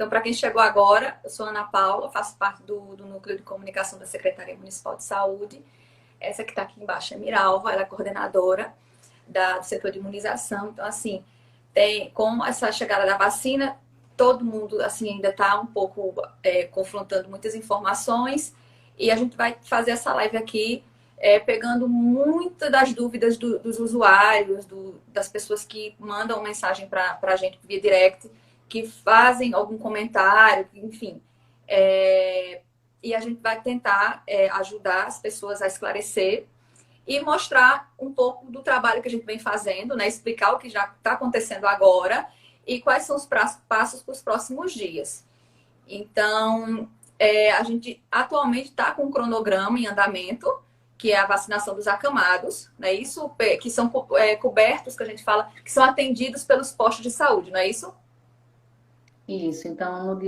Então, para quem chegou agora, eu sou Ana Paula, faço parte do Núcleo de Comunicação da Secretaria Municipal de Saúde. Essa que está aqui embaixo é Miralva, ela é coordenadora do setor de imunização. Então, assim, com essa chegada da vacina, todo mundo assim ainda está um pouco confrontando muitas informações e a gente vai fazer essa live aqui pegando muitas das dúvidas dos usuários, das pessoas que mandam mensagem para a gente via direct, que fazem algum comentário, enfim. E a gente vai tentar ajudar as pessoas a esclarecer e mostrar um pouco do trabalho que a gente vem fazendo, né? Explicar o que já está acontecendo agora e quais são os passos para os próximos dias. Então, a gente atualmente está com um cronograma em andamento, que é a vacinação dos acamados, né? Isso, que são cobertos, que a gente fala, que são atendidos pelos postos de saúde, não é isso? Isso, então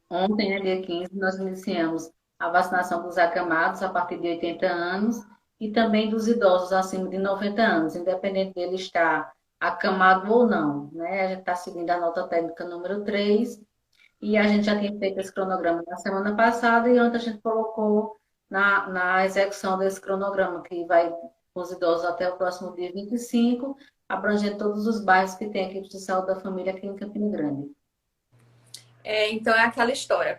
ontem, né, dia 15, nós iniciamos a vacinação dos acamados a partir de 80 anos e também dos idosos acima de 90 anos, independente dele estar acamado ou não, né? A gente está seguindo a nota técnica número 3 e a gente já tinha feito esse cronograma na semana passada e ontem a gente colocou na execução desse cronograma, que vai com os idosos até o próximo dia 25, abrangendo todos os bairros que tem equipe de saúde da família aqui em Campina Grande. Então é aquela história.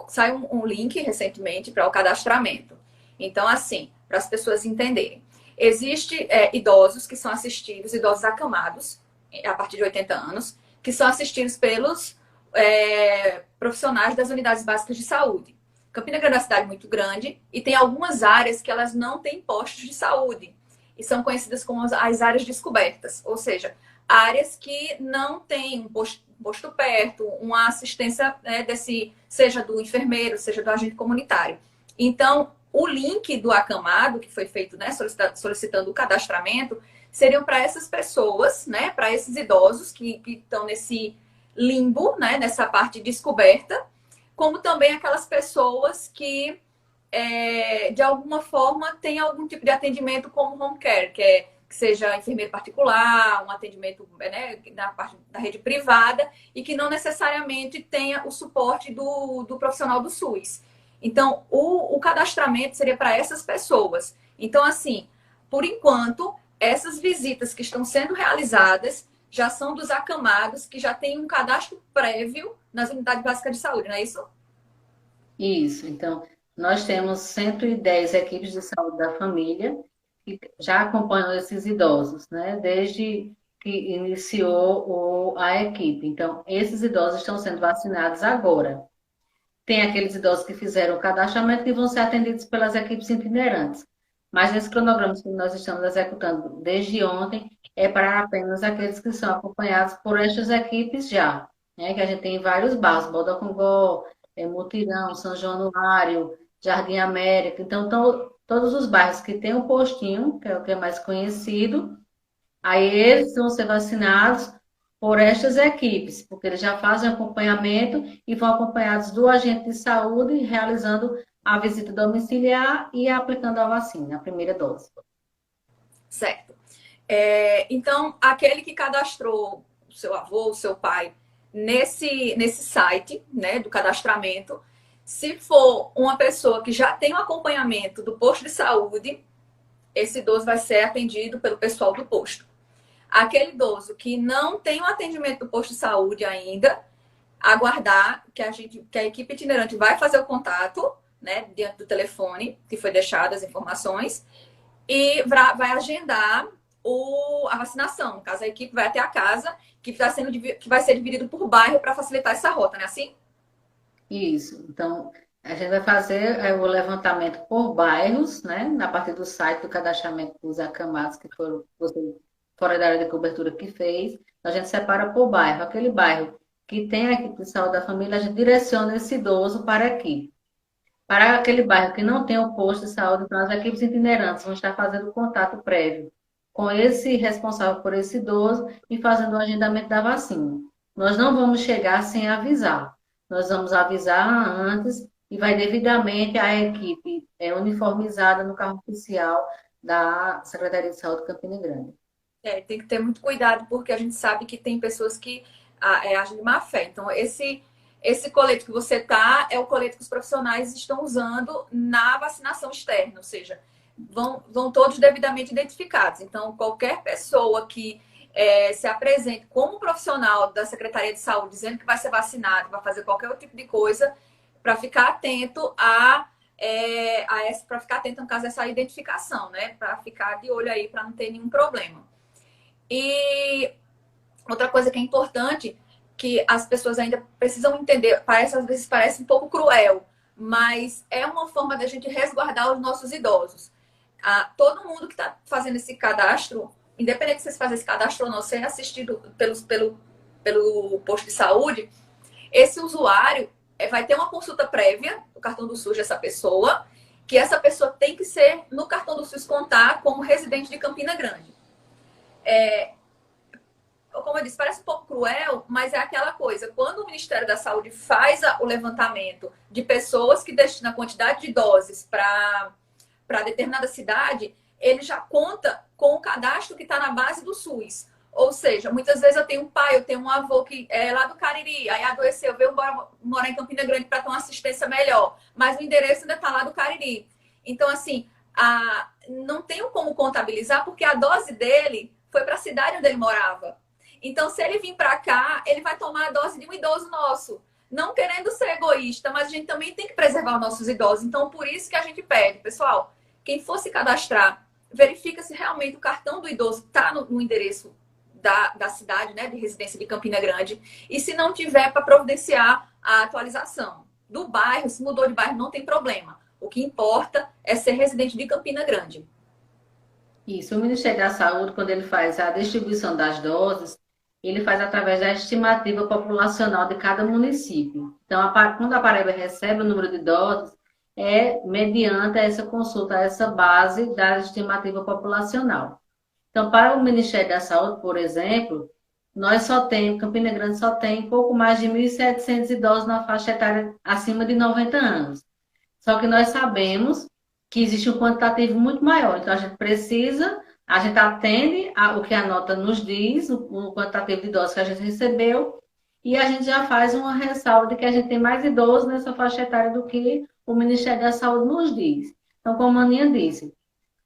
Saiu um link recentemente para o cadastramento. Então, assim, para as pessoas entenderem. Existem idosos que são assistidos, idosos acamados, a partir de 80 anos, que são assistidos pelos profissionais das unidades básicas de saúde. Campina Grande é uma cidade muito grande e tem algumas áreas que elas não têm postos de saúde. E são conhecidas como as áreas descobertas. Ou seja, áreas que não têm um posto perto, uma assistência seja do enfermeiro, seja do agente comunitário. Então, o link do acamado, que foi feito, né, solicitando o cadastramento, seriam para essas pessoas, né, para esses idosos que estão nesse limbo, né, nessa parte descoberta, como também aquelas pessoas que de alguma forma têm algum tipo de atendimento como home care, que seja enfermeiro particular, um atendimento na parte da rede privada e que não necessariamente tenha o suporte do profissional do SUS. Então, o cadastramento seria para essas pessoas. Então, assim, por enquanto, essas visitas que estão sendo realizadas já são dos acamados que já têm um cadastro prévio nas unidades básicas de saúde, não é isso? Isso, então, nós temos 110 equipes de saúde da família que já acompanham esses idosos, né, desde que iniciou a equipe. Então, esses idosos estão sendo vacinados agora. Tem aqueles idosos que fizeram o cadastramento que vão ser atendidos pelas equipes itinerantes. Mas nesse cronograma que nós estamos executando desde ontem é para apenas aqueles que são acompanhados por estas equipes já, né, que a gente tem em vários bairros, Bodocongó, Mutirão, São Januário, Jardim América. Então, todos os bairros que têm um postinho, que é o que é mais conhecido, aí eles vão ser vacinados por estas equipes, porque eles já fazem acompanhamento e vão acompanhados do agente de saúde, realizando a visita domiciliar e aplicando a vacina, a primeira dose. Certo. Então, aquele que cadastrou o seu avô, o seu pai, nesse site, né, do cadastramento, se for uma pessoa que já tem o acompanhamento do posto de saúde, esse idoso vai ser atendido pelo pessoal do posto. Aquele idoso que não tem o atendimento do posto de saúde ainda, aguardar que a equipe itinerante vai fazer o contato, né, diante do telefone que foi deixado as informações e vai agendar a vacinação. No caso, a equipe vai até a casa, que vai ser dividido por bairro para facilitar essa rota, né? Assim? Isso. Então, a gente vai fazer o levantamento por bairros, né? A partir do site do cadastramento dos acamados que foram você, fora da área de cobertura que fez. A gente separa por bairro. Aquele bairro que tem a equipe de saúde da família, a gente direciona esse idoso para aqui. Para aquele bairro que não tem o posto de saúde, então as equipes itinerantes vão estar fazendo contato prévio com esse responsável por esse idoso e fazendo o agendamento da vacina. Nós não vamos chegar sem avisar. Nós vamos avisar antes e vai devidamente a equipe uniformizada no carro oficial da Secretaria de Saúde de Campina Grande. Tem que ter muito cuidado, porque a gente sabe que tem pessoas que age de má fé. Então, esse colete que você tá é o colete que os profissionais estão usando na vacinação externa, ou seja, vão todos devidamente identificados. Então, qualquer pessoa que se apresente como profissional da Secretaria de Saúde dizendo que vai ser vacinado, vai fazer qualquer outro tipo de coisa, para ficar atento para ficar atento no caso dessa identificação, né? Para ficar de olho aí, para não ter nenhum problema. E outra coisa que é importante, que as pessoas ainda precisam entender, às vezes parece um pouco cruel, mas é uma forma da gente resguardar os nossos idosos. Todo mundo que está fazendo esse cadastro, independente se você fazer esse cadastro ou não, ser assistido pelo posto de saúde, esse usuário vai ter uma consulta prévia do cartão do SUS dessa pessoa, que essa pessoa tem que ser, no cartão do SUS, contar como residente de Campina Grande. Como eu disse, parece um pouco cruel, mas é aquela coisa. Quando o Ministério da Saúde faz o levantamento de pessoas que destinam a quantidade de doses para determinada cidade, ele já conta com o cadastro que está na base do SUS. Ou seja, muitas vezes eu tenho um pai, eu tenho um avô que é lá do Cariri, aí adoeceu, veio morar em Campina Grande para ter uma assistência melhor, mas o endereço ainda está lá do Cariri. Então, assim, não tenho como contabilizar, porque a dose dele foi para a cidade onde ele morava. Então, se ele vir para cá, ele vai tomar a dose de um idoso nosso. Não querendo ser egoísta, mas a gente também tem que preservar os nossos idosos. Então, por isso que a gente pede, pessoal, quem for se cadastrar, verifica se realmente o cartão do idoso está no endereço da cidade, né, de residência de Campina Grande. E se não tiver, para providenciar a atualização. Do bairro, se mudou de bairro, não tem problema. O que importa é ser residente de Campina Grande. Isso, o Ministério da Saúde, quando ele faz a distribuição das doses, ele faz através da estimativa populacional de cada município. Então, quando a Paraíba recebe o número de doses, é mediante essa consulta, essa base da estimativa populacional. Então, para o Ministério da Saúde, por exemplo, Campina Grande só tem pouco mais de 1.700 idosos na faixa etária acima de 90 anos. Só que nós sabemos que existe um quantitativo muito maior. Então, a gente atende o que a nota nos diz, o quantitativo de idosos que a gente recebeu, e a gente já faz uma ressalva de que a gente tem mais idosos nessa faixa etária do que o Ministério da Saúde nos diz. Então, como a Aninha disse,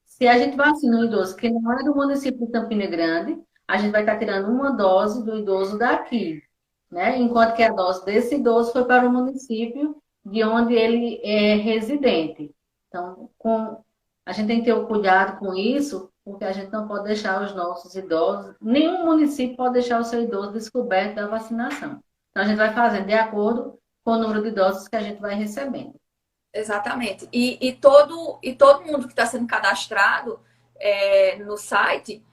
se a gente vacina um idoso que não é do município de Campina Grande, a gente vai estar tirando uma dose do idoso daqui, né? Enquanto que a dose desse idoso foi para o município de onde ele é residente. Então, a gente tem que ter o cuidado com isso, porque a gente não pode deixar os nossos idosos, nenhum município pode deixar o seu idoso descoberto da vacinação. Então, a gente vai fazendo de acordo com o número de idosos que a gente vai recebendo. Exatamente. E todo mundo que está sendo cadastrado no site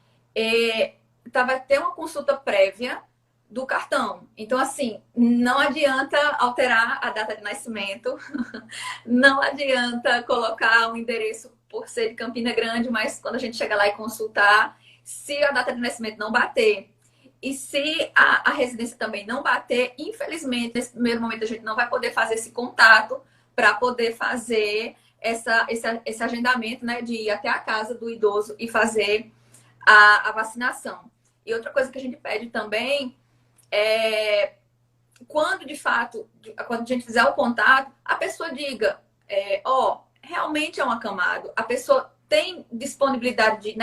vai ter uma consulta prévia do cartão. Então, assim, não adianta alterar a data de nascimento, não adianta colocar um endereço por ser de Campina Grande, mas quando a gente chega lá e consultar, se a data de nascimento não bater e se a residência também não bater, infelizmente, nesse primeiro momento a gente não vai poder fazer esse contato para poder fazer esse agendamento, né, de ir até a casa do idoso e fazer a vacinação. E outra coisa que a gente pede também quando de fato, quando a gente fizer o contato, a pessoa diga, realmente é um acamado, a pessoa tem disponibilidade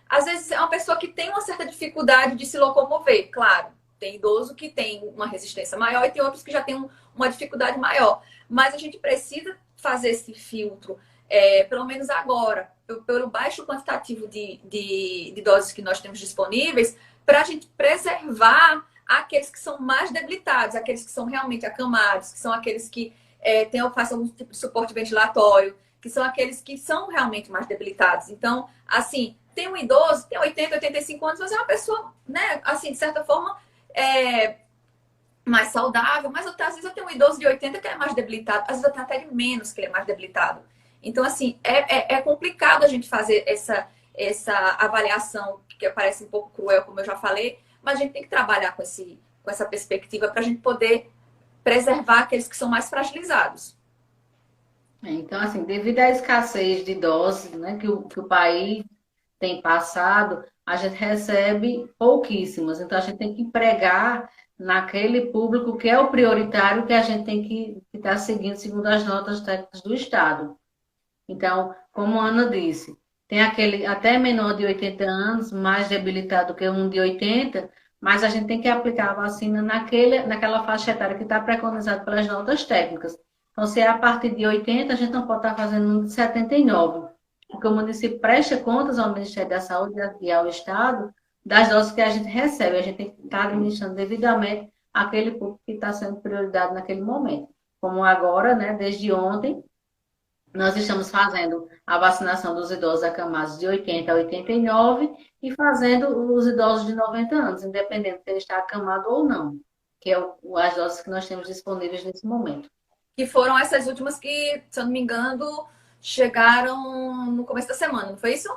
às vezes é uma pessoa que tem uma certa dificuldade de se locomover, claro, tem idoso que tem uma resistência maior e tem outros que já têm uma dificuldade maior, mas a gente precisa fazer esse filtro, pelo menos agora, pelo baixo quantitativo de doses que nós temos disponíveis, para a gente preservar aqueles que são mais debilitados, aqueles que são realmente acamados, que são aqueles que fazem algum tipo de suporte ventilatório, que são aqueles que são realmente mais debilitados. Então, assim, tem um idoso, tem 80, 85 anos, mas é uma pessoa, né, assim, de certa forma, mais saudável, mas às vezes eu tenho um idoso de 80 que é mais debilitado, às vezes eu tenho até de menos que ele é mais debilitado. Então, assim, é complicado a gente fazer essa avaliação, que parece um pouco cruel, como eu já falei, mas a gente tem que trabalhar com essa perspectiva para a gente poder preservar aqueles que são mais fragilizados. Então, assim, devido à escassez de doses, né, que o país tem passado, a gente recebe pouquíssimas. Então, a gente tem que empregar naquele público que é o prioritário que a gente tem que estar seguindo segundo as notas técnicas do Estado. Então, como a Ana disse, tem aquele até menor de 80 anos, mais debilitado que um de 80, mas a gente tem que aplicar a vacina naquela faixa etária que está preconizada pelas notas técnicas. Então, se é a partir de 80, a gente não pode estar fazendo um de 79, porque o município presta contas ao Ministério da Saúde e ao Estado das doses que a gente recebe. A gente tem que estar administrando devidamente aquele público que está sendo prioridade naquele momento. Como agora, né, desde ontem, nós estamos fazendo a vacinação dos idosos acamados de 80 a 89 e fazendo os idosos de 90 anos, independente se ele está acamado ou não, que é as doses que nós temos disponíveis nesse momento. Que foram essas últimas que, se eu não me engano, chegaram no começo da semana, não foi isso?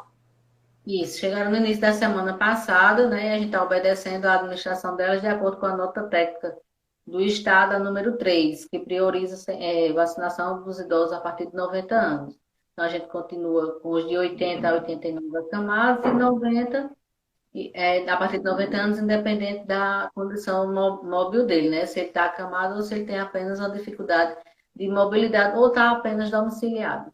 Isso, chegaram no início da semana passada, né? E a gente está obedecendo a administração delas de acordo com a nota técnica do Estado, a número 3, que prioriza vacinação dos idosos a partir de 90 anos. Então, a gente continua com os de 80 a 89 acamados e 90, a partir de 90 anos, independente da condição móvel dele, né? Se ele está acamado ou se ele tem apenas uma dificuldade de mobilidade ou está apenas domiciliado.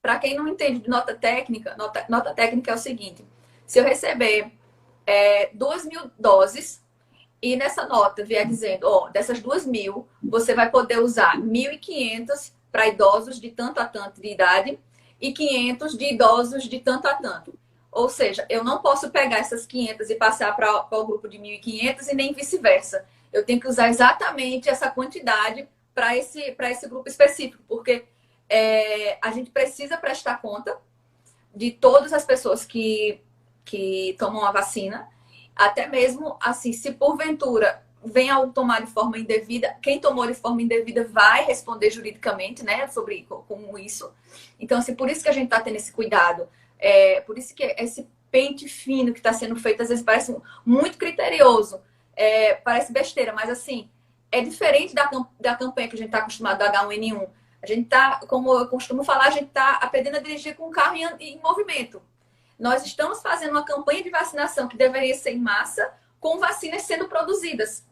Para quem não entende de nota técnica, nota técnica é o seguinte: se eu receber 2.000 doses e nessa nota vier dizendo, dessas 2.000, você vai poder usar 1.500 para idosos de tanto a tanto de idade e 500 de idosos de tanto a tanto. Ou seja, eu não posso pegar essas 500 e passar para o grupo de 1.500 e nem vice-versa. Eu tenho que usar exatamente essa quantidade para esse grupo específico, porque a gente precisa prestar conta de todas as pessoas que tomam a vacina, até mesmo assim, se porventura vem a tomar de forma indevida, quem tomou de forma indevida vai responder juridicamente, né, sobre como isso. Então, assim, por isso que a gente está tendo esse cuidado, por isso que esse pente fino que está sendo feito, às vezes parece muito criterioso, parece besteira, mas assim, é diferente da campanha que a gente está acostumado do H1N1. A gente está, como eu costumo falar, a gente está aprendendo a dirigir com o carro em movimento. Nós estamos fazendo uma campanha de vacinação que deveria ser em massa, com vacinas sendo produzidas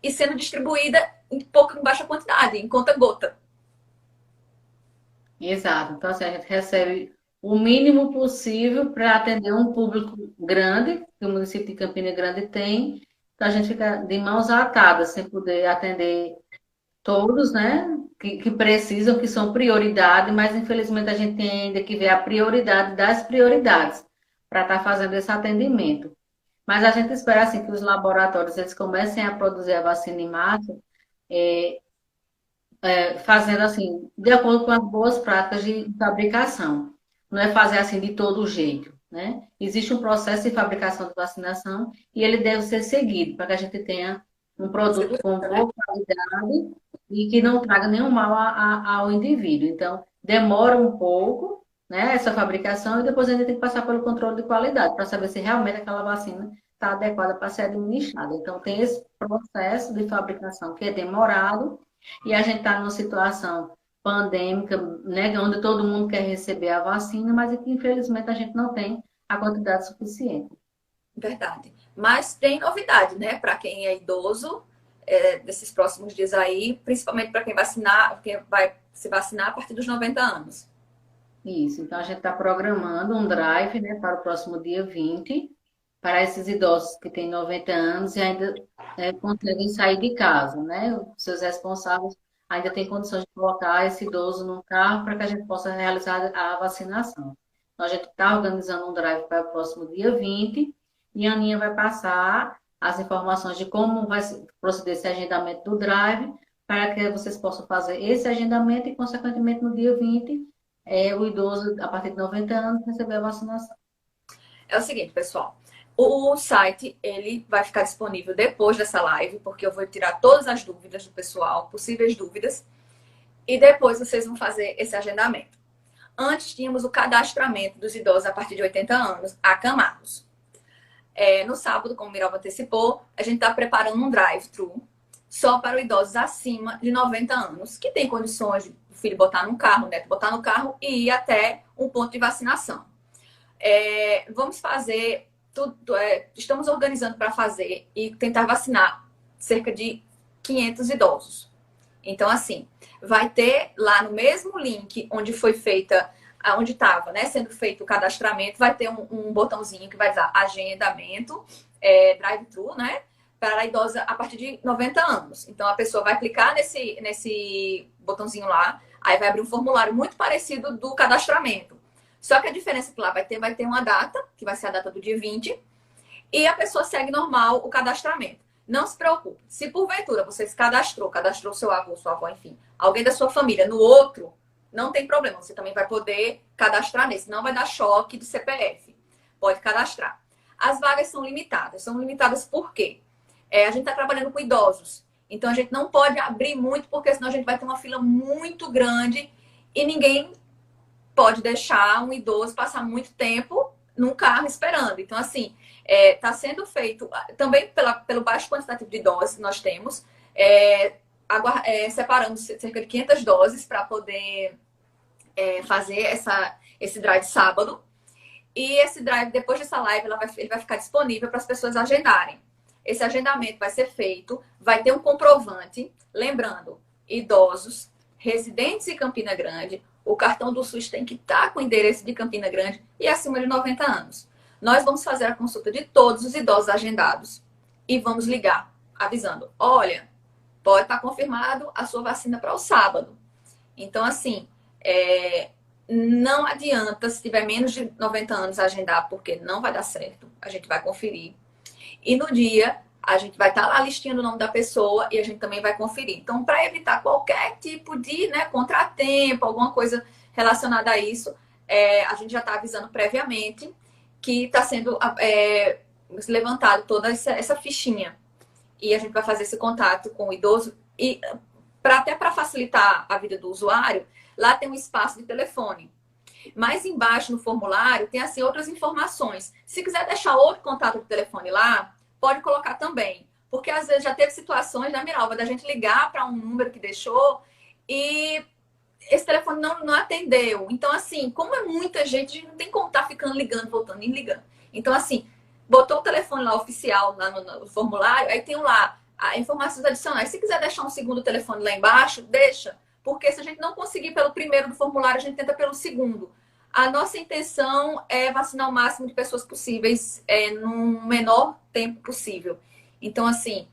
e sendo distribuída em baixa quantidade, em conta-gota. Exato. Então, assim, a gente recebe o mínimo possível para atender um público grande, que o município de Campina Grande tem. Então, a gente fica de mãos atadas, sem poder atender todos, né, que precisam, que são prioridade, mas infelizmente a gente tem ainda que ver a prioridade das prioridades para estar fazendo esse atendimento. Mas a gente espera, assim, que os laboratórios eles comecem a produzir a vacina em massa, é, fazendo assim, de acordo com as boas práticas de fabricação. Não é fazer assim de todo jeito, né? Existe um processo de fabricação de vacinação e ele deve ser seguido para que a gente tenha um produto com Segurança, né? boa qualidade e que não traga nenhum mal ao indivíduo. Então, demora um pouco, né, essa fabricação e depois a gente tem que passar pelo controle de qualidade para saber se realmente aquela vacina está adequada para ser administrada. Então, tem esse processo de fabricação que é demorado e a gente está numa situação pandêmica, né, onde todo mundo quer receber a vacina, mas que infelizmente a gente não tem a quantidade suficiente. Verdade. Mas tem novidade, né? Para quem é idoso, desses próximos dias aí, principalmente para quem vai se vacinar a partir dos 90 anos. Isso, então a gente está programando um drive, né, para o próximo dia 20, para esses idosos que têm 90 anos e ainda conseguem sair de casa, né? Os seus responsáveis ainda têm condições de colocar esse idoso num carro para que a gente possa realizar a vacinação. Então, a gente está organizando um drive para o próximo dia 20 e a Aninha vai passar as informações de como vai proceder esse agendamento do drive para que vocês possam fazer esse agendamento e, consequentemente, no dia 20, o idoso, a partir de 90 anos, receber a vacinação. É o seguinte, pessoal. O site ele vai ficar disponível depois dessa live, porque eu vou tirar todas as dúvidas do pessoal, possíveis dúvidas, e depois vocês vão fazer esse agendamento. Antes tínhamos o cadastramento dos idosos a partir de 80 anos, acamados. No sábado, como o Miralva antecipou, a gente está preparando um drive-thru só para os idosos acima de 90 anos, que tem condições de o filho botar no carro, o neto botar no carro e ir até um ponto de vacinação. Vamos fazer tudo, estamos organizando para fazer e tentar vacinar cerca de 500 idosos. Então, assim, vai ter lá no mesmo link onde foi feita, onde estava, né, sendo feito o cadastramento, vai ter um botãozinho que vai dizer agendamento, drive-thru, né, para a idosa a partir de 90 anos. Então, a pessoa vai clicar nesse botãozinho lá, aí vai abrir um formulário muito parecido do cadastramento. Só que a diferença é que lá vai ter uma data, que vai ser a data do dia 20, e a pessoa segue normal o cadastramento. Não se preocupe. Se porventura você se cadastrou seu avô, sua avó, enfim, alguém da sua família no outro, não tem problema. Você também vai poder cadastrar nesse. Não vai dar choque de CPF. Pode cadastrar. As vagas são limitadas. São limitadas por quê? A gente está trabalhando com idosos. Então a gente não pode abrir muito, porque senão a gente vai ter uma fila muito grande e ninguém pode deixar um idoso passar muito tempo num carro esperando. Então, assim, está sendo feito também pelo baixo quantitativo de doses que nós temos. Separamos cerca de 500 doses para poder fazer esse drive sábado. E esse drive, depois dessa live, ele vai ficar disponível para as pessoas agendarem. Esse agendamento vai ser feito, vai ter um comprovante, lembrando, idosos, residentes em Campina Grande, o cartão do SUS tem que estar com o endereço de Campina Grande e acima de 90 anos. Nós vamos fazer a consulta de todos os idosos agendados e vamos ligar, avisando, olha, pode estar confirmado a sua vacina para o sábado. Então, assim, não adianta se tiver menos de 90 anos agendar, porque não vai dar certo. A gente vai conferir. E no dia, a gente vai estar lá listando o nome da pessoa e a gente também vai conferir. Então, para evitar qualquer tipo de contratempo, alguma coisa relacionada a isso, a gente já está avisando previamente que está sendo levantado toda essa fichinha. E a gente vai fazer esse contato com o idoso. E até para facilitar a vida do usuário, lá tem um espaço de telefone. Mais embaixo no formulário tem assim outras informações. Se quiser deixar outro contato de telefone lá, pode colocar também. Porque às vezes já teve situações, né, Miralva, da gente ligar para um número que deixou e esse telefone não atendeu. Então, assim, como é muita gente, a gente não tem como estar ficando ligando, voltando e ligando. Então, assim, botou o telefone lá oficial lá no formulário, aí tem lá informações adicionais. Se quiser deixar um segundo telefone lá embaixo, deixa. Porque se a gente não conseguir pelo primeiro do formulário, a gente tenta pelo segundo. A nossa intenção é vacinar o máximo de pessoas possíveis no menor tempo possível. Então, assim,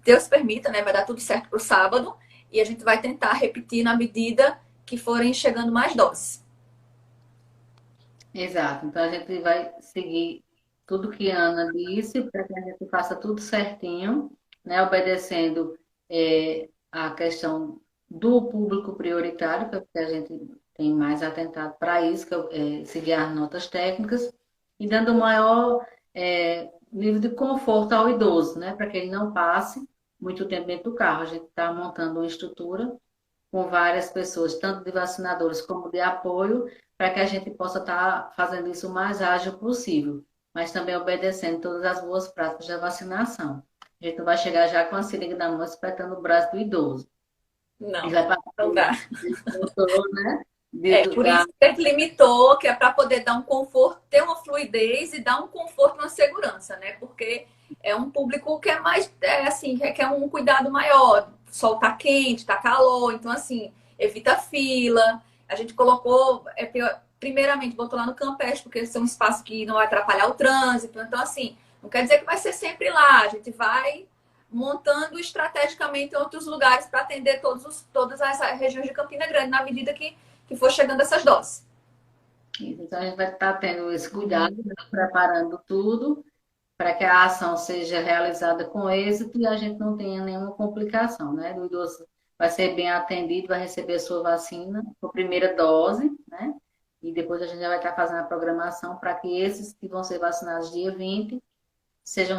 Deus permita, né? Vai dar tudo certo para o sábado. E a gente vai tentar repetir na medida que forem chegando mais doses. Exato. Então a gente vai seguir tudo que a Ana disse para que a gente faça tudo certinho, né? Obedecendo a questão do público prioritário, que é o que a gente tem mais atentado para isso, que é seguir as notas técnicas, e dando maior nível de conforto ao idoso, né? Para que ele não passe muito tempo dentro do carro. A gente está montando uma estrutura com várias pessoas, tanto de vacinadores como de apoio, para que a gente possa estar fazendo isso o mais ágil possível, mas também obedecendo todas as boas práticas da vacinação. A gente não vai chegar já com a seringa na mão espetando o braço do idoso. Não, Ele vai passar não dá. né? Por isso que a gente limitou, que é para poder dar um conforto, ter uma fluidez e dar um conforto, uma segurança, né? Porque é um público que é mais, assim, que é um cuidado maior. O sol tá quente, tá calor, então, assim, evita fila. A gente colocou, primeiramente, botou lá no Campestre, porque esse é um espaço que não vai atrapalhar o trânsito. Então, assim, não quer dizer que vai ser sempre lá. A gente vai montando estrategicamente em outros lugares para atender todas as regiões de Campina Grande, na medida que for chegando essas doses. Então, a gente vai estar tendo esse cuidado, né? Preparando tudo para que a ação seja realizada com êxito e a gente não tenha nenhuma complicação, né? O idoso vai ser bem atendido, vai receber a sua vacina, a primeira dose, né? E depois a gente já vai estar fazendo a programação para que esses que vão ser vacinados dia 20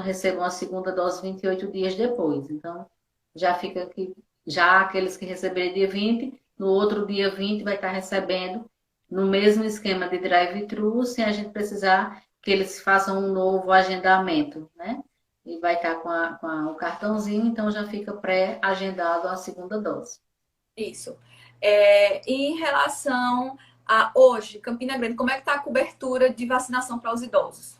recebam a segunda dose 28 dias depois. Então, já fica aqui, já aqueles que receberem dia 20, no outro dia 20 vai estar recebendo no mesmo esquema de drive-thru, sem a gente precisar que eles façam um novo agendamento, né? E vai estar com o cartãozinho, então já fica pré-agendado a segunda dose. Isso. Em relação a hoje, Campina Grande, como é que está a cobertura de vacinação para os idosos?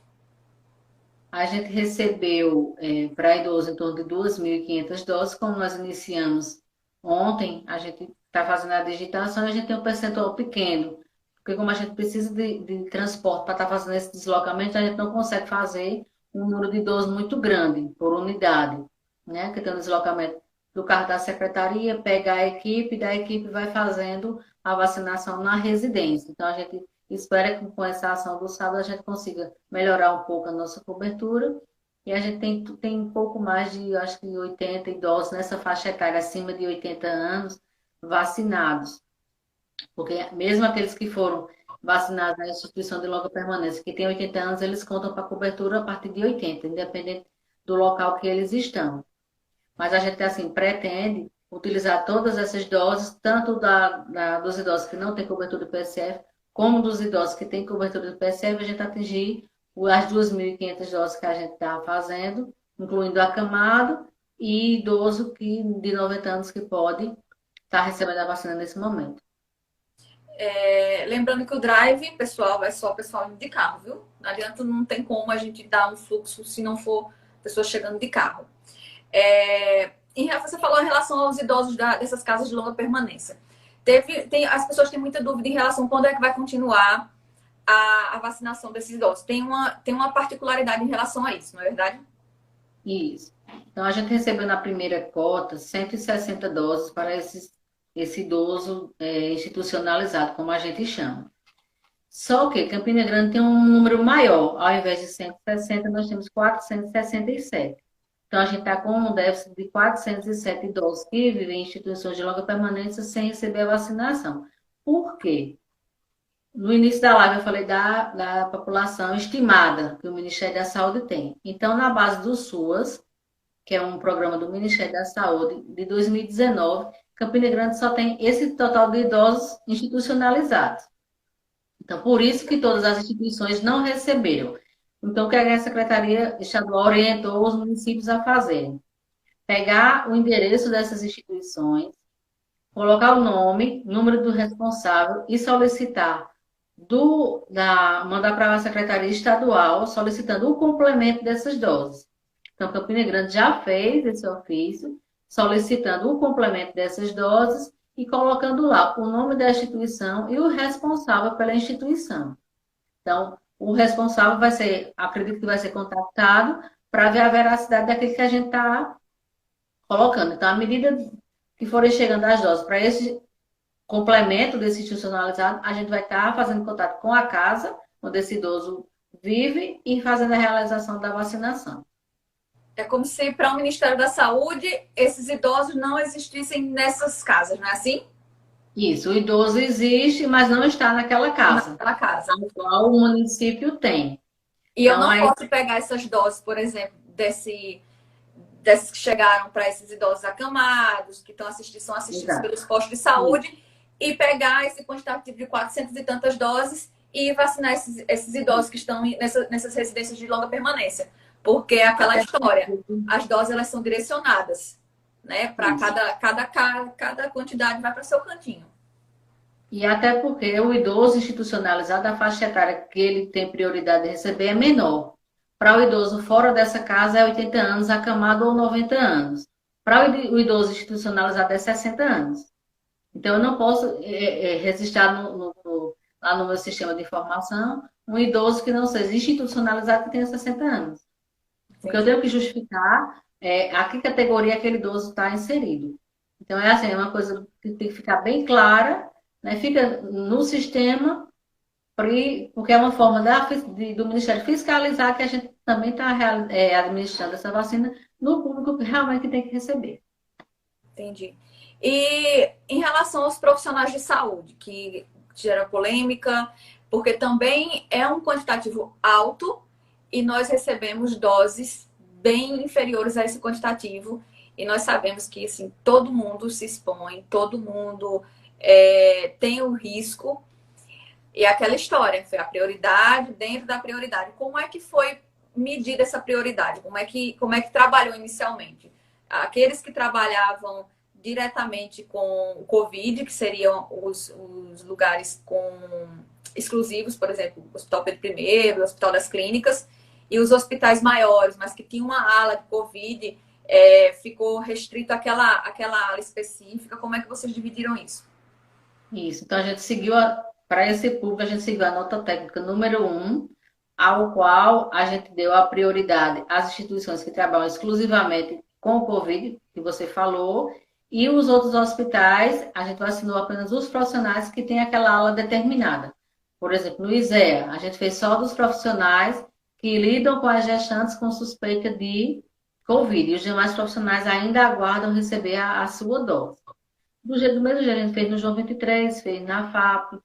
A gente recebeu para idoso em torno de 2.500 doses. Como nós iniciamos ontem, a gente está fazendo a digitação e a gente tem um percentual pequeno. Porque como a gente precisa de transporte para estar fazendo esse deslocamento, a gente não consegue fazer um número de idosos muito grande por unidade, né? Que tem um deslocamento do carro da secretaria, pega a equipe, da equipe vai fazendo a vacinação na residência. Então, a gente espera que com essa ação do sábado a gente consiga melhorar um pouco a nossa cobertura. E a gente tem um pouco mais de, acho que 80 idosos nessa faixa etária, acima de 80 anos, vacinados. Porque mesmo aqueles que foram vacinados na instituição de longa permanência, que tem 80 anos, eles contam para cobertura a partir de 80, independente do local que eles estão. Mas a gente, assim, pretende utilizar todas essas doses, tanto dos idosos que não têm cobertura do PSF, como dos idosos que têm cobertura do PSF, a gente atingir as 2.500 doses que a gente está fazendo, incluindo acamado e idoso de 90 anos que pode estar recebendo a vacina nesse momento. Lembrando que o drive, pessoal, é só pessoal indo de carro, viu? Não adianta, não tem como a gente dar um fluxo se não for pessoas chegando de carro. Você falou em relação aos idosos dessas casas de longa permanência. As pessoas têm muita dúvida em relação a quando é que vai continuar a vacinação desses idosos. Tem uma particularidade em relação a isso, não é verdade? Isso. Então, a gente recebeu na primeira cota 160 doses para esse idoso institucionalizado, como a gente chama. Só que Campina Grande tem um número maior. Ao invés de 160, nós temos 467. Então, a gente está com um déficit de 407 idosos que vivem em instituições de longa permanência sem receber a vacinação. Por quê? No início da live eu falei da população estimada que o Ministério da Saúde tem. Então, na base do SUAS, que é um programa do Ministério da Saúde, de 2019, Campina Grande só tem esse total de idosos institucionalizados. Então, por isso que todas as instituições não receberam. Então, o que a Secretaria Estadual orientou os municípios a fazerem? Pegar o endereço dessas instituições, colocar o nome, número do responsável e solicitar mandar para a Secretaria Estadual solicitando o complemento dessas doses. Então, Campina Grande já fez esse ofício, solicitando o complemento dessas doses e colocando lá o nome da instituição e o responsável pela instituição. Então, o responsável acredito que vai ser contactado para ver a veracidade daquilo que a gente está colocando. Então, à medida que forem chegando as doses para esse complemento desse institucionalizado, a gente vai estar fazendo contato com a casa onde esse idoso vive e fazendo a realização da vacinação. É como se para o Ministério da Saúde esses idosos não existissem nessas casas, não é assim? Isso, o idoso existe, mas não está naquela casa. Naquela casa. A qual o município tem. E então, eu não posso pegar essas doses, por exemplo, desses que chegaram para esses idosos acamados, que são assistidos pelos postos de saúde, e pegar esse quantitativo de 400 e tantas doses e vacinar esses idosos que estão nessas residências de longa permanência. Porque é aquela história, as doses elas são direcionadas, né? Para cada quantidade vai para seu cantinho. E até porque o idoso institucionalizado, a faixa etária que ele tem prioridade de receber é menor. Para o idoso fora dessa casa é 80 anos, acamado ou 90 anos. Para o idoso institucionalizado é 60 anos. Então, eu não posso registrar lá no meu sistema de informação um idoso que não seja institucionalizado que tenha 60 anos. Porque eu tenho que justificar a que categoria aquele idoso está inserido. Então, é uma coisa que tem que ficar bem clara, né? Fica no sistema, porque é uma forma do Ministério fiscalizar que a gente também está administrando essa vacina no público que realmente tem que receber. Entendi. E em relação aos profissionais de saúde, que gera polêmica, porque também é um quantitativo alto e nós recebemos doses bem inferiores a esse quantitativo. E nós sabemos que assim, todo mundo se expõe, todo mundo tem o risco. E aquela história, foi a prioridade dentro da prioridade. Como é que foi medida essa prioridade? Como é que trabalhou inicialmente? Aqueles que trabalhavam diretamente com o Covid, que seriam os lugares exclusivos, por exemplo, o Hospital Pedro I, o Hospital das Clínicas, e os hospitais maiores, mas que tinham uma ala de Covid, ficou restrito àquela ala específica. Como é que vocês dividiram isso? Isso. Então, a gente seguiu, para esse público, a gente seguiu a nota técnica número 1, ao qual a gente deu a prioridade às instituições que trabalham exclusivamente com o Covid, que você falou, e os outros hospitais, a gente vacinou apenas os profissionais que têm aquela ala determinada. Por exemplo, no ISEA, a gente fez só dos profissionais que lidam com as gestantes com suspeita de Covid, e os demais profissionais ainda aguardam receber a sua dose. Do mesmo jeito, a gente fez no João 23, fez na FAP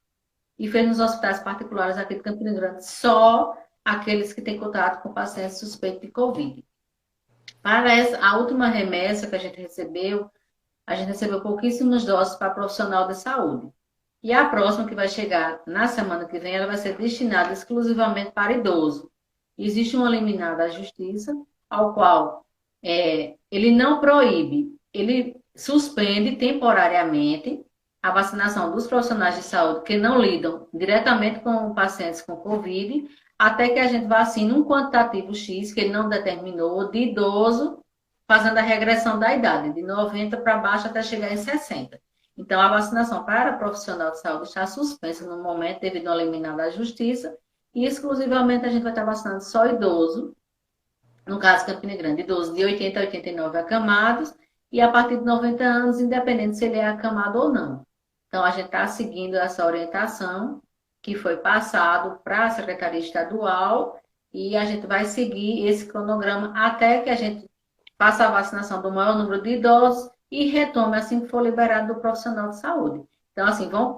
e fez nos hospitais particulares aqui de Campina Grande, só aqueles que têm contato com pacientes suspeitos de Covid. Para a última remessa que a gente recebeu pouquíssimas doses para profissional de saúde. E a próxima, que vai chegar na semana que vem, ela vai ser destinada exclusivamente para idoso. Existe um liminar da Justiça, ao qual ele não proíbe, ele suspende temporariamente a vacinação dos profissionais de saúde que não lidam diretamente com pacientes com Covid, até que a gente vacine um quantitativo X, que ele não determinou, de idoso, fazendo a regressão da idade, de 90 para baixo até chegar em 60. Então, a vacinação para profissional de saúde está suspensa no momento, devido ao liminar da Justiça, e exclusivamente a gente vai estar vacinando só idoso, no caso Campina Grande, idosos de 80 a 89 acamados, e a partir de 90 anos, independente se ele é acamado ou não. Então, a gente está seguindo essa orientação que foi passado para a Secretaria Estadual, e a gente vai seguir esse cronograma até que a gente faça a vacinação do maior número de idosos e retome assim que for liberado do profissional de saúde. Então, assim, vão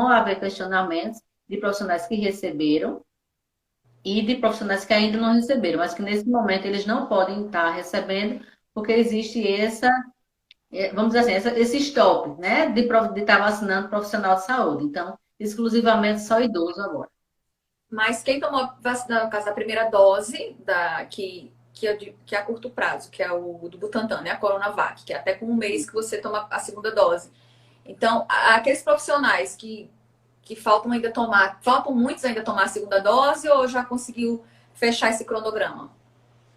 haver questionamentos de profissionais que receberam e de profissionais que ainda não receberam, mas que nesse momento eles não podem estar recebendo, porque existe vamos dizer assim, esse stop, né, de estar vacinando profissional de saúde. Então, exclusivamente só idoso agora. Mas quem tomou a vacina, no caso da primeira dose, que é a curto prazo, que é o do Butantan, né? A Coronavac, que é até com um mês que você toma a segunda dose. Então, aqueles profissionais que faltam ainda tomar, faltam muitos ainda tomar a segunda dose ou já conseguiu fechar esse cronograma?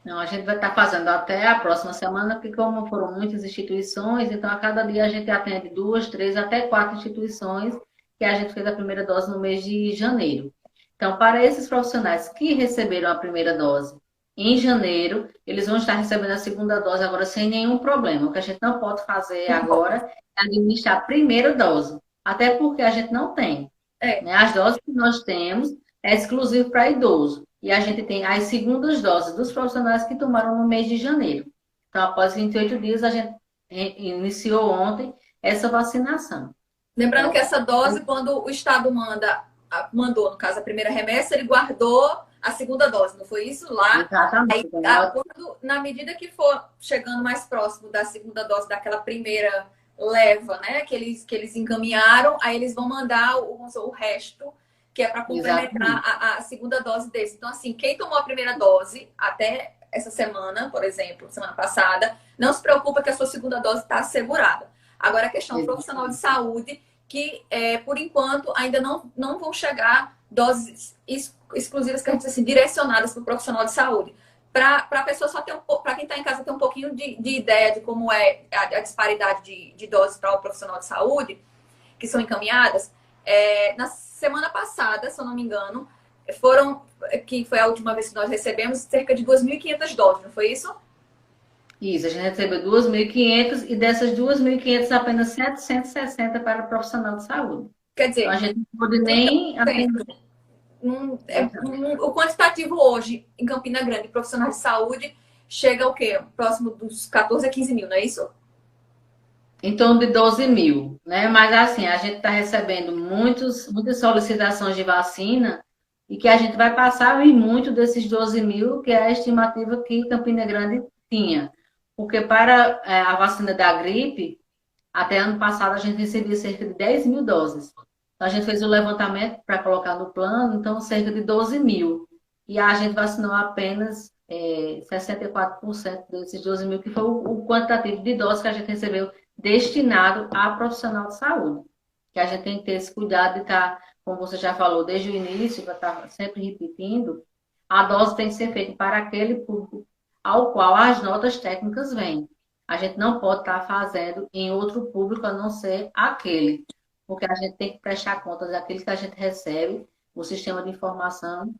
Não, a gente vai estar fazendo até a próxima semana, porque como foram muitas instituições, então a cada dia a gente atende 2, 3, até 4 instituições, que a gente fez a primeira dose no mês de janeiro. Então, para esses profissionais que receberam a primeira dose em janeiro, eles vão estar recebendo a segunda dose agora sem nenhum problema. O que a gente não pode fazer agora é administrar a primeira dose, até porque a gente não tem. Né? As doses que nós temos é exclusivo para idoso. E a gente tem as segundas doses dos profissionais que tomaram no mês de janeiro. Então, após 28 dias, a gente iniciou ontem essa vacinação. Lembrando que essa dose, quando o Estado mandou, no caso, a primeira remessa, ele guardou a segunda dose, não foi isso? Lá. Exatamente. Aí, na medida que for chegando mais próximo da segunda dose daquela primeira leva, né, que eles encaminharam, aí eles vão mandar o resto, que é para complementar a segunda dose desse. Então, assim, quem tomou a primeira dose até essa semana, por exemplo, semana passada, não se preocupa que a sua segunda dose está assegurada. Agora, a questão do profissional de saúde, que por enquanto ainda não vão chegar doses exclusivas, que a gente diz assim, direcionadas para o profissional de saúde. Para a pessoa só ter para quem está em casa ter um pouquinho de ideia de como é a disparidade de doses para o profissional de saúde, que são encaminhadas, na semana passada, se eu não me engano, que foi a última vez que nós recebemos, cerca de 2.500 doses, não foi isso? Isso, a gente recebeu 2.500 e dessas 2.500 apenas 760 para o profissional de saúde. Quer dizer, então, a gente não pode nem o quantitativo hoje em Campina Grande, profissionais de saúde, chega ao quê? Próximo dos 14 a 15 mil, não é isso? Em torno de 12 mil, né? Mas assim, a gente está recebendo muitas solicitações de vacina e que a gente vai passar em muito desses 12 mil, que é a estimativa que Campina Grande tinha. Porque para a vacina da gripe, até ano passado a gente recebia cerca de 10 mil doses. Então, a gente fez o levantamento para colocar no plano, então cerca de 12 mil. E a gente vacinou apenas 64% desses 12 mil, que foi o quantitativo de doses que a gente recebeu destinado a profissional de saúde. Que a gente tem que ter esse cuidado de estar, como você já falou desde o início, vai estar sempre repetindo, a dose tem que ser feita para aquele público ao qual as notas técnicas vêm. A gente não pode estar fazendo em outro público a não ser aquele, porque a gente tem que prestar contas daquilo que a gente recebe, o sistema de informação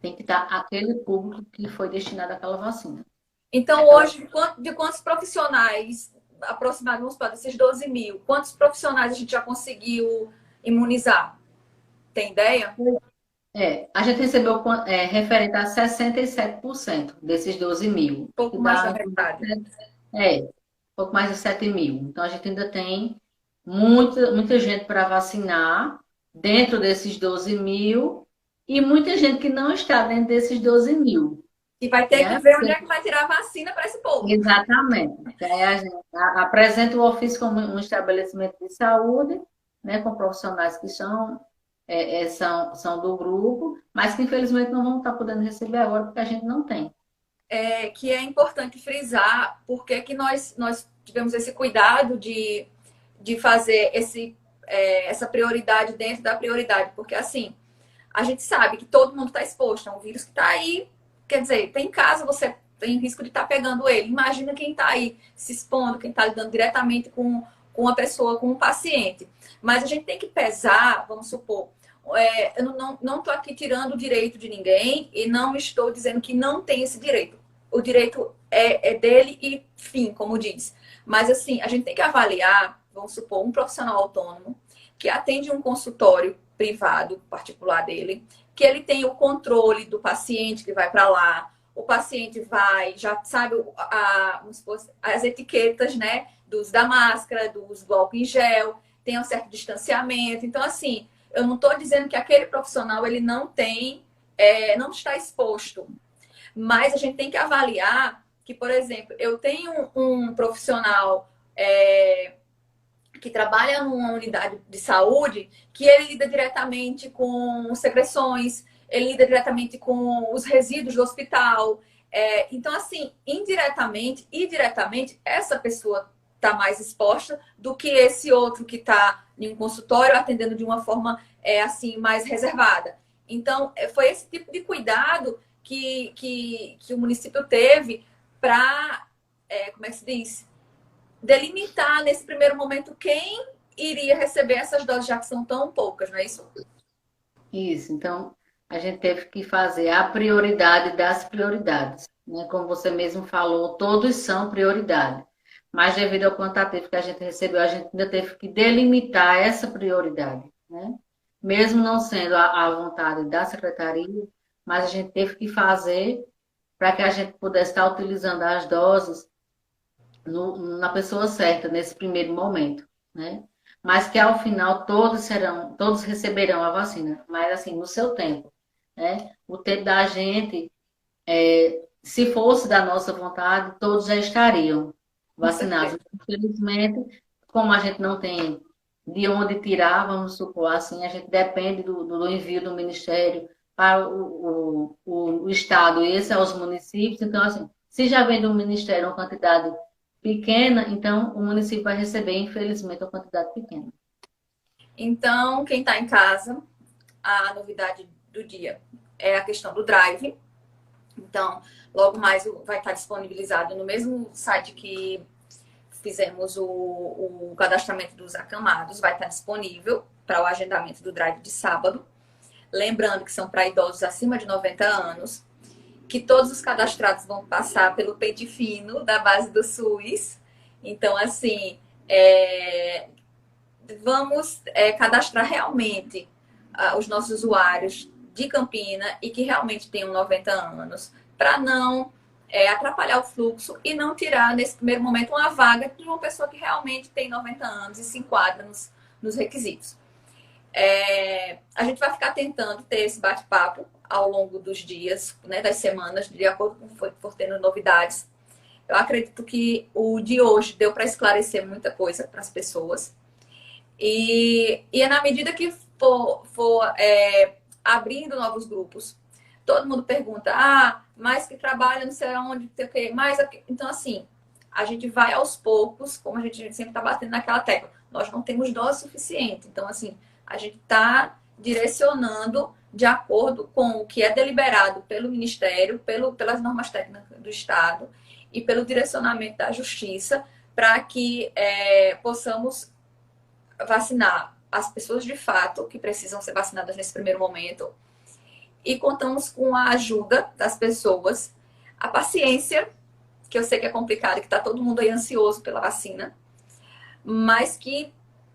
tem que dar aquele público que foi destinado àquela vacina. Então, Aquela... hoje, de quantos profissionais, aproximadamente, vamos falar, desses 12 mil, quantos profissionais a gente já conseguiu imunizar? Tem ideia? a gente recebeu referente a 67% desses 12 mil, que Pouco mais da dá metade. um pouco mais de 7 mil. Então, a gente ainda tem muita gente para vacinar dentro desses 12 mil e muita gente que não está dentro desses 12 mil, E vai ter que né? ver onde é que vai tirar a vacina para esse povo. Exatamente. Aí a gente apresenta o ofício como um estabelecimento de saúde, né, com profissionais que são do grupo, mas que infelizmente não vão estar podendo receber agora porque a gente não tem. Que é importante frisar porque que nós tivemos esse cuidado de fazer essa prioridade dentro da prioridade. Porque, assim, a gente sabe que todo mundo está exposto a um vírus que está aí. Quer dizer, tem em casa, você tem risco de estar pegando ele. Imagina quem está aí se expondo, quem está lidando diretamente com uma pessoa, com um paciente. Mas a gente tem que pesar, vamos supor, eu não estou aqui tirando o direito de ninguém e não estou dizendo que não tem esse direito. O direito é dele e fim, como diz. Mas assim, a gente tem que avaliar, vamos supor, um profissional autônomo que atende um consultório privado, particular dele, que ele tem o controle do paciente que vai para lá, o paciente vai, já sabe as etiquetas, né, da máscara, do álcool em gel, tem um certo distanciamento. Então, assim, eu não estou dizendo que aquele profissional ele não está exposto, mas a gente tem que avaliar que, por exemplo, eu tenho um profissional que trabalha numa unidade de saúde que ele lida diretamente com secreções, ele lida diretamente com os resíduos do hospital. Então, assim, indiretamente e diretamente, essa pessoa está mais exposta do que esse outro que está em um consultório atendendo de uma forma assim mais reservada. Então, foi esse tipo de cuidado que o município teve para, como é que se diz? Delimitar nesse primeiro momento quem iria receber essas doses, já que são tão poucas, não é isso? Isso, então a gente teve que fazer a prioridade das prioridades, né? Como você mesmo falou, todos são prioridade. Mas devido ao quantitativo que a gente recebeu, a gente ainda teve que delimitar essa prioridade, né? Mesmo não sendo a vontade da secretaria, mas a gente teve que fazer para que a gente pudesse estar utilizando as doses na pessoa certa, nesse primeiro momento, né? Mas que ao final todos receberão a vacina, mas assim, no seu tempo, né? O tempo da gente, se fosse da nossa vontade, todos já estariam Com certeza. vacinados. Infelizmente, como a gente não tem de onde tirar, vamos supor assim, a gente depende do envio do Ministério para o Estado e esse aos municípios. Então, assim, se já vem do Ministério uma quantidade pequena, então o município vai receber, infelizmente, uma quantidade pequena. Então, quem está em casa, a novidade do dia é a questão do Drive. Então, logo mais vai estar disponibilizado no mesmo site que fizemos o cadastramento dos acamados, vai estar disponível para o agendamento do Drive de sábado. Lembrando que são para idosos acima de 90 anos, que todos os cadastrados vão passar pelo pente fino da base do SUS. Então, assim, vamos cadastrar realmente os nossos usuários de Campina e que realmente tenham 90 anos, para não atrapalhar o fluxo e não tirar, nesse primeiro momento, uma vaga de uma pessoa que realmente tem 90 anos e se enquadra nos requisitos. A gente vai ficar tentando ter esse bate-papo ao longo dos dias, né, das semanas, de acordo com o que for tendo novidades. Eu acredito que o de hoje deu para esclarecer muita coisa para as pessoas. E na medida que for abrindo novos grupos, todo mundo pergunta, mas que trabalha não sei onde, sei o quê, mas então assim, a gente vai aos poucos, como a gente sempre está batendo naquela tecla, nós não temos dose suficiente. Então, assim, a gente está direcionando de acordo com o que é deliberado pelo Ministério, pelas normas técnicas do Estado e pelo direcionamento da Justiça, para que possamos vacinar as pessoas de fato que precisam ser vacinadas nesse primeiro momento. E contamos com a ajuda das pessoas, a paciência, que eu sei que é complicado, que está todo mundo aí ansioso pela vacina, mas que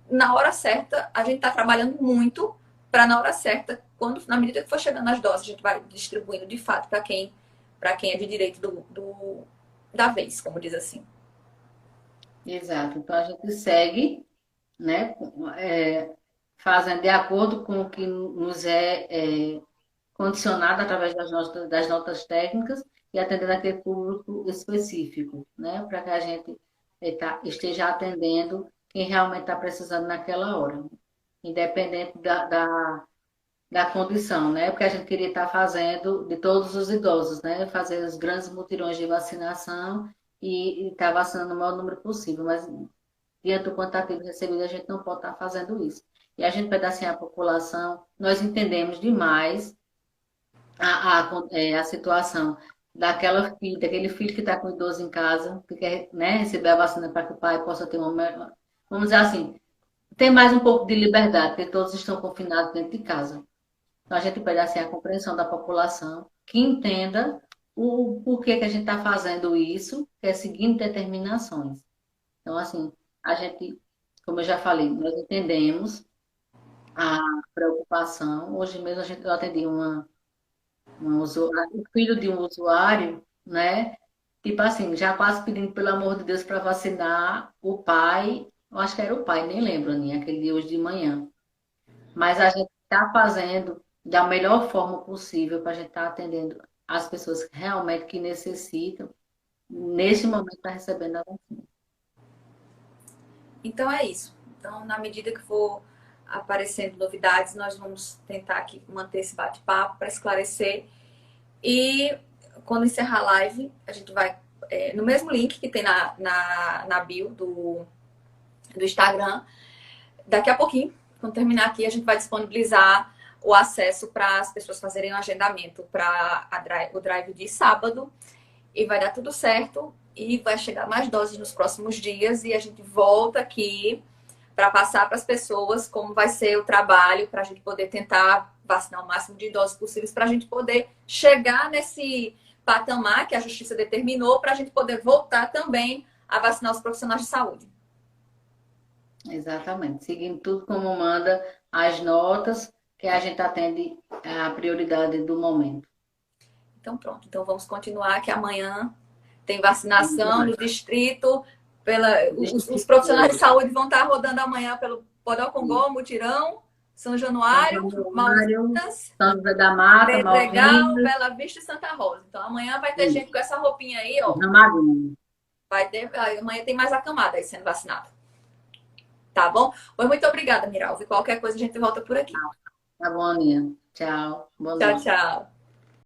na hora certa a gente está trabalhando muito para na hora certa, na medida que for chegando as doses, a gente vai distribuindo de fato para quem é de direito da vez, como diz assim. Exato. Então a gente segue, né, fazendo de acordo com o que nos é condicionado através das notas técnicas e atendendo aquele público específico, né, para que a gente esteja atendendo quem realmente está precisando naquela hora, independente da condição, né? Porque a gente queria estar fazendo de todos os idosos, né? Fazer os grandes mutirões de vacinação e estar vacinando o maior número possível, mas diante do quantitativo recebido, a gente não pode estar fazendo isso. E a gente pedacinha a população, nós entendemos demais a situação daquele filho que está com idoso em casa, que quer, né, receber a vacina para que o pai possa ter vamos dizer assim, ter mais um pouco de liberdade, porque todos estão confinados dentro de casa. Então, a gente pede assim, a compreensão da população, que entenda o porquê que a gente está fazendo isso, que é seguindo determinações. Então, assim, a gente, como eu já falei, nós entendemos a preocupação. Hoje mesmo eu atendi o filho de um usuário, né? Tipo assim, já quase pedindo, pelo amor de Deus, para vacinar o pai. Eu acho que era o pai, nem lembro, nem aquele dia hoje de manhã. Mas a gente está fazendo da melhor forma possível para a gente estar atendendo as pessoas que realmente que necessitam, neste momento, está recebendo a vacina. Então é isso. Então, na medida que for aparecendo novidades, nós vamos tentar aqui manter esse bate-papo para esclarecer. E quando encerrar a live, a gente vai no mesmo link que tem na bio do Instagram. Daqui a pouquinho, quando terminar aqui, a gente vai disponibilizar o acesso para as pessoas fazerem o agendamento para o drive de sábado. E vai dar tudo certo. E vai chegar mais doses nos próximos dias. E a gente volta aqui para passar para as pessoas como vai ser o trabalho, para a gente poder tentar vacinar o máximo de doses possíveis, para a gente poder chegar nesse patamar que a justiça determinou, para a gente poder voltar também a vacinar os profissionais de saúde. Exatamente, seguindo tudo como manda as notas, que a gente atende a prioridade do momento. Então pronto, então vamos continuar que amanhã tem vacinação no distrito, os profissionais de saúde vão estar rodando amanhã pelo Podocongó, Mutirão, São Januário, Mauzitas, São José da Mata, Pedregal, Bela Vista e Santa Rosa. Então amanhã vai ter gente com essa roupinha aí, ó. Vai ter, amanhã tem mais acamada aí sendo vacinada. Tá bom? Pois muito obrigada, Miralva. E qualquer coisa a gente volta por aqui. Tá bom, Aninha. Tchau. Boa noite. Tchau, tchau.